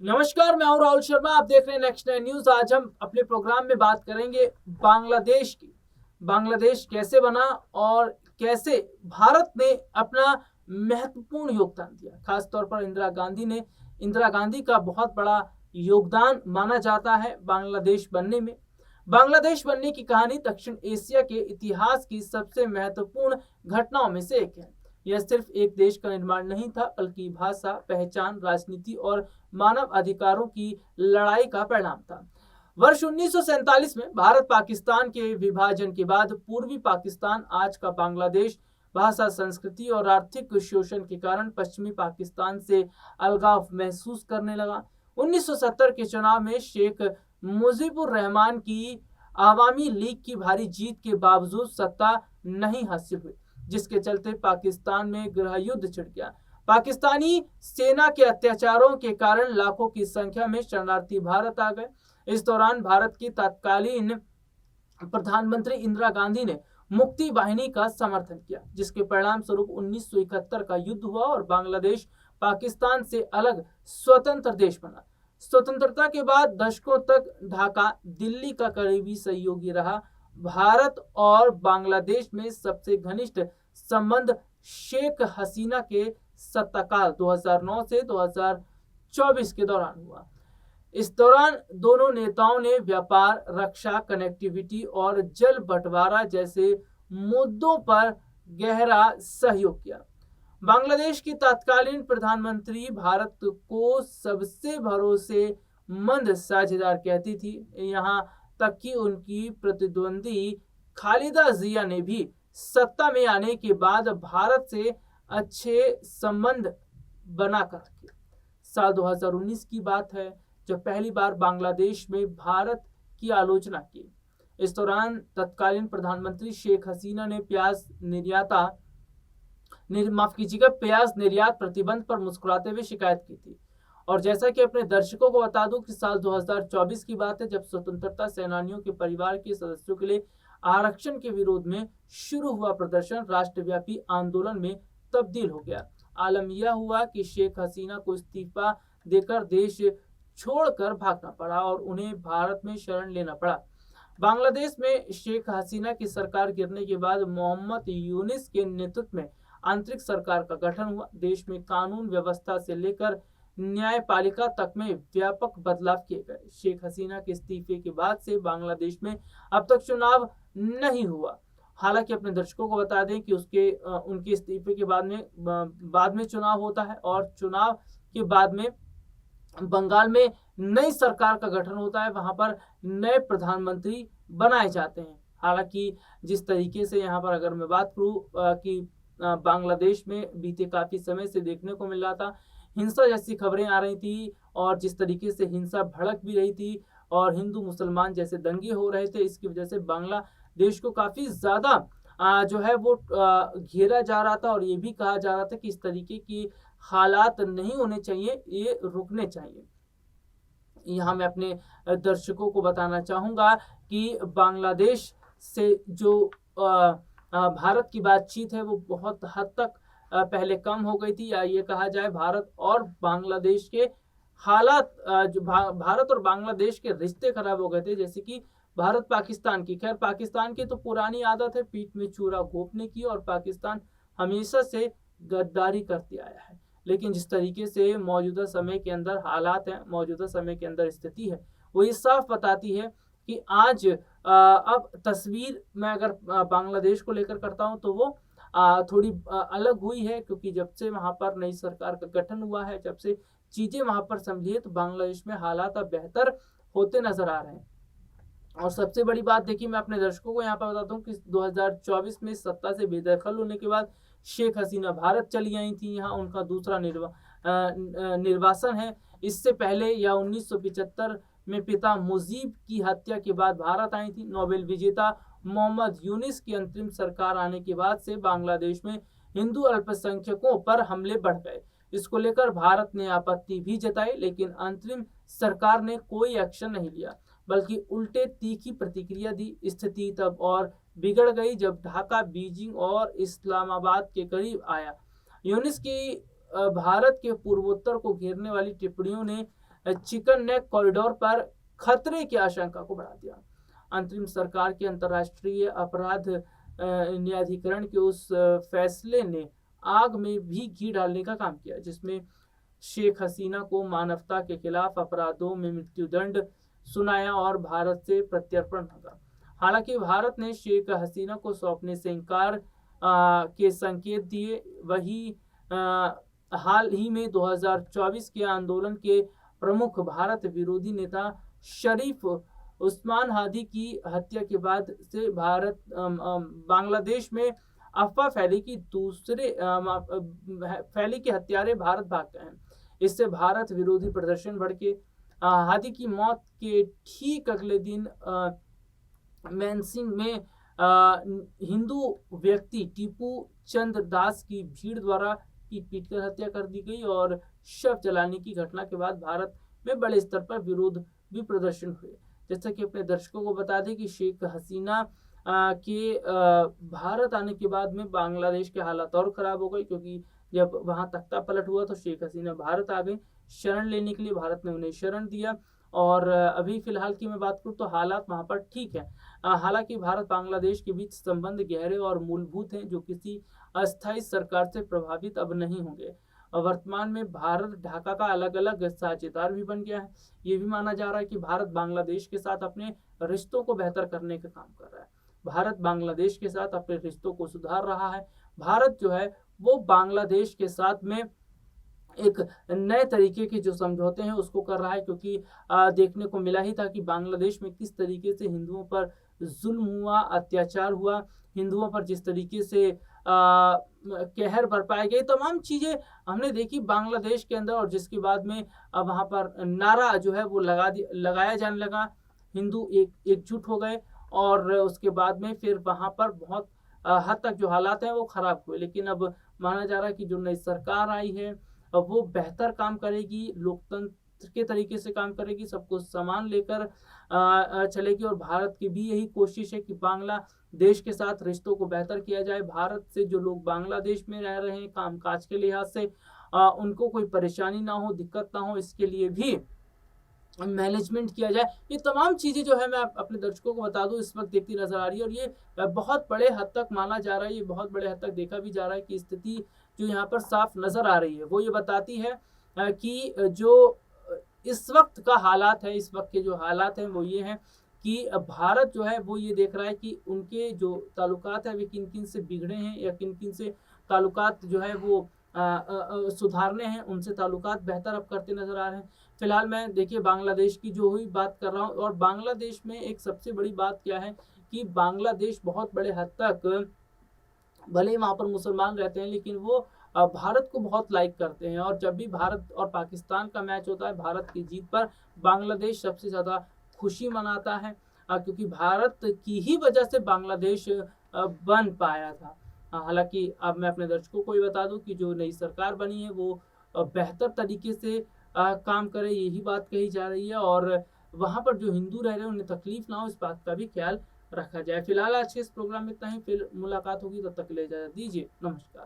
नमस्कार, मैं हूं राहुल शर्मा। आप देख रहे हैं नेक्स्ट नाइन न्यूज। आज हम अपने प्रोग्राम में बात करेंगे बांग्लादेश की। बांग्लादेश कैसे बना और कैसे भारत ने अपना महत्वपूर्ण योगदान दिया। खासतौर पर इंदिरा गांधी का बहुत बड़ा योगदान माना जाता है बांग्लादेश बनने में। बांग्लादेश बनने की कहानी दक्षिण एशिया के इतिहास की सबसे महत्वपूर्ण घटनाओं में से एक है। यह सिर्फ एक देश का निर्माण नहीं था, बल्कि भाषा, पहचान, राजनीति और मानव अधिकारों की लड़ाई का परिणाम था। वर्ष 1947 में भारत पाकिस्तान के विभाजन के बाद पूर्वी पाकिस्तान, आज का बांग्लादेश, भाषा, संस्कृति और आर्थिक शोषण के कारण पश्चिमी पाकिस्तान से अलगाव महसूस करने लगा। 1970 के चुनाव में शेख मुजीबुर रहमान की आवामी लीग की भारी जीत के बावजूद सत्ता नहीं हासिल हुई, जिसके चलते पाकिस्तान में गृह युद्ध छिड़ गया। पाकिस्तानी सेना के अत्याचारों के कारण लाखों की संख्या में शरणार्थी भारत आ गए। इस दौरान भारत की तत्कालीन प्रधानमंत्री इंदिरा गांधी ने मुक्ति वाहिनी का समर्थन किया, जिसके परिणाम स्वरूप 1971 का युद्ध हुआ और बांग्लादेश पाकिस्तान से अलग स्वतंत्र देश बना। स्वतंत्रता के बाद दशकों तक ढाका दिल्ली का करीबी सहयोगी रहा। भारत और बांग्लादेश में सबसे घनिष्ठ संबंध शेख हसीना के सत्ताकाल 2009 से 2024 के दौरान हुआ। इस दौरान दोनों नेताओं ने व्यापार, रक्षा, कनेक्टिविटी और जल बंटवारा जैसे मुद्दों पर गहरा सहयोग किया। बांग्लादेश की तत्कालीन प्रधानमंत्री भारत को सबसे भरोसेमंद साझेदार कहती थी। यहाँ तक कि उनकी प्रतिद्वंदी खालिदा जिया ने भी सत्ता में आने के बाद भारत से अच्छे संबंध बनाकर रखे। साल 2019 की बात है जब पहली बार बांग्लादेश में भारत की आलोचना की। इस दौरान तत्कालीन प्रधानमंत्री शेख हसीना ने प्याज निर्यात प्रतिबंध पर मुस्कुराते हुए शिकायत की थी। और जैसा कि अपने दर्शकों को बता दूं कि साल 2024 की बात है जब स्वतंत्रता सेनानियों के परिवार के सदस्यों के लिए आरक्षण के विरोध में शुरू हुआ प्रदर्शन राष्ट्रव्यापी आंदोलन में तब्दील हो गया। आलम यह हुआ कि शेख हसीना को इस्तीफा देकर देश छोड़कर भागना पड़ा और उन्हें भारत में शरण लेना पड़ा। बांग्लादेश में शेख हसीना की सरकार गिरने के बाद मोहम्मद यूनिस के नेतृत्व में आंतरिक सरकार का गठन हुआ। देश में कानून व्यवस्था से लेकर न्यायपालिका तक में व्यापक बदलाव किए गए। शेख हसीना के इस्तीफे के बाद से बांग्लादेश में अब तक चुनाव नहीं हुआ। हालांकि अपने दर्शकों को बता दें कि उनके इस्तीफे के बाद में चुनाव होता है और चुनाव के बाद में बंगाल में नई सरकार का गठन होता है। वहां पर नए प्रधानमंत्री बनाए जाते हैं। हालांकि जिस तरीके से यहाँ पर अगर मैं बात करूँ कि बांग्लादेश में बीते काफी समय से देखने को मिल रहा था, हिंसा जैसी खबरें आ रही थी और जिस तरीके से हिंसा भड़क भी रही थी और हिंदू मुसलमान जैसे दंगे हो रहे थे, इसकी वजह से बांग्लादेश को काफी ज्यादा जो है वो घेरा जा रहा था और ये भी कहा जा रहा था कि इस तरीके की हालात नहीं होने चाहिए, ये रुकने चाहिए। यहाँ मैं अपने दर्शकों को बताना चाहूंगा कि बांग्लादेश से जो भारत की बातचीत है वो बहुत हद तक पहले कम हो गई थी, या ये कहा जाए भारत और बांग्लादेश के हालात जो भारत और बांग्लादेश के रिश्ते खराब हो गए थे। जैसे कि भारत पाकिस्तान की, खैर पाकिस्तान की तो पुरानी आदत है पीठ में छुरा घोंपने की और पाकिस्तान हमेशा से गद्दारी करते आया है। लेकिन जिस तरीके से मौजूदा समय के अंदर हालात हैं, मौजूदा समय के अंदर स्थिति है, वो ये साफ बताती है कि आज अब तस्वीर मैं अगर बांग्लादेश को लेकर करता हूं तो वो थोड़ी अलग हुई है, क्योंकि जब से वहां पर नई सरकार का गठन हुआ है, जब से चीजें वहां पर संभली है, तो बांग्लादेश में हालात अब बेहतर होते नजर आ रहे हैं। और सबसे बड़ी बात देखिए, मैं अपने दर्शकों को यहाँ पर बताता हूँ कि 2024 में सत्ता से बेदखल होने के बाद शेख हसीना भारत चली आई थी। यहाँ उनका दूसरा निर्वासन है। इससे पहले या 1975 में पिता मुजीब की हत्या के बाद भारत आई थी। नोबेल विजेता मोहम्मद यूनिस की अंतरिम सरकार आने के बाद से बांग्लादेश में हिंदू अल्पसंख्यकों पर हमले बढ़ गए। इसको लेकर भारत ने आपत्ति भी जताई, लेकिन अंतरिम सरकार ने कोई एक्शन नहीं लिया, बल्कि उल्टे तीखी प्रतिक्रिया दी। स्थिति तब और बिगड़ गई जब ढाका बीजिंग और इस्लामाबाद के करीब आया। यूनिस की भारत के पूर्वोत्तर को घेरने वाली टिप्पणियों ने चिकन नेक कॉरिडोर पर खतरे की आशंका को बढ़ा दिया। अंतरिम सरकार के अंतर्राष्ट्रीय अपराध न्यायाधिकरण के उस फैसले ने आग में भी घी डालने का काम किया, जिसमें शेख हसीना को मानवता के खिलाफ अपराधों में मृत्युदंड सुनाया और भारत से प्रत्यर्पण मांगा। हालांकि भारत ने शेख हसीना को सौंपने से इनकार के संकेत दिए। वही हाल ही में 2024 के आंदोलन के प्रमुख भारत विरोधी नेता शरीफ उस्मान हादी की हत्या के बाद से बांग्लादेश में अफवाह फैली कि हत्यारे भारत भाग गए हैं। इससे भारत विरोधी प्रदर्शन बढ़ के हादी की मौत के ठीक अगले दिन मैनसिंह में हिंदू व्यक्ति टीपू चंद्र दास की भीड़ द्वारा पीट कर हत्या कर दी गई और शव जलाने की घटना के बाद भारत में बड़े स्तर पर विरोध भी प्रदर्शन हुए। जैसा कि अपने दर्शकों को बता दें कि शेख हसीना के भारत आने के बाद में बांग्लादेश के हालात और खराब हो गए, क्योंकि जब वहां तख्ता पलट हुआ तो शेख हसीना भारत आ गई शरण लेने के लिए। भारत ने उन्हें शरण दिया और अभी फिलहाल की मैं बात करूं तो हालात वहां पर ठीक है। हालांकि भारत बांग्लादेश के बीच संबंध गहरे और मूलभूत हैं, जो किसी अस्थायी सरकार से प्रभावित अब नहीं होंगे। वर्तमान में भारत ढाका का अलग अलग साझेदार भी बन गया है। ये भी माना जा रहा है कि भारत बांग्लादेश के साथ अपने रिश्तों को बेहतर करने का काम कर रहा है। भारत बांग्लादेश के साथ अपने रिश्तों को सुधार रहा है। भारत जो है वो बांग्लादेश के साथ में एक नए तरीके के जो समझौते हैं उसको कर रहा है, क्योंकि देखने को मिला ही था कि बांग्लादेश में किस तरीके से हिंदुओं पर जुल्म हुआ, अत्याचार हुआ, हिंदुओं पर जिस तरीके से कहर बरपाए गए, तमाम चीजें हमने देखी बांग्लादेश के अंदर। और जिसके बाद में वहां पर नारा जो है वो लगाया जाने लगा, हिंदू एकजुट हो गए और उसके बाद में फिर वहां पर बहुत हद तक जो हालात हैं वो खराब हुए। लेकिन अब माना जा रहा है कि जो नई सरकार आई है वो बेहतर काम करेगी, लोकतंत्र के तरीके से काम करेगी, सबको समान लेकर चलेगी। और भारत की भी यही कोशिश है कि बांग्लादेश के साथ रिश्तों को बेहतर किया जाए। भारत से जो लोग बांग्लादेश में रह रहे हैं कामकाज के लिहाज से उनको कोई परेशानी ना हो, दिक्कत ना हो, इसके लिए भी मैनेजमेंट किया जाए। ये तमाम चीजें जो है मैं अपने दर्शकों को बता दूं इस वक्त देखती नजर आ रही है। और ये बहुत बड़े हद तक माना जा रहा है, ये बहुत बड़े हद तक देखा भी जा रहा है कि स्थिति जो यहाँ पर साफ नजर आ रही है वो ये बताती है कि जो इस वक्त का हालात है, इस वक्त के जो हालात हैं वो ये हैं कि भारत जो है वो ये देख रहा है कि उनके जो ताल्लुकात है वे किन किन से बिगड़े हैं या किन किन से ताल्लुकात जो है वो सुधारने हैं, उनसे ताल्लुकात बेहतर अब करते नजर आ रहे हैं। फिलहाल मैं देखिए बांग्लादेश की जो हुई बात कर रहा हूँ। और बांग्लादेश में एक सबसे बड़ी बात क्या है कि बांग्लादेश बहुत बड़े हद तक भले ही वहाँ पर मुसलमान रहते हैं लेकिन वो भारत को बहुत लाइक करते हैं। और जब भी भारत और पाकिस्तान का मैच होता है भारत की जीत पर बांग्लादेश सबसे ज़्यादा खुशी मनाता है, क्योंकि भारत की ही वजह से बांग्लादेश बन पाया था। हालांकि अब मैं अपने दर्शकों को ये बता दूं कि जो नई सरकार बनी है वो बेहतर तरीके से काम करे, यही बात कही जा रही है। और वहाँ पर जो हिंदू रह रहे हैं उन्हें तकलीफ ना हो इस बात का भी ख्याल रखा जाए। फिलहाल आज के इस प्रोग्राम में इतना ही, फिर मुलाकात होगी, तब तक के लिए इजाजत दीजिए, नमस्कार।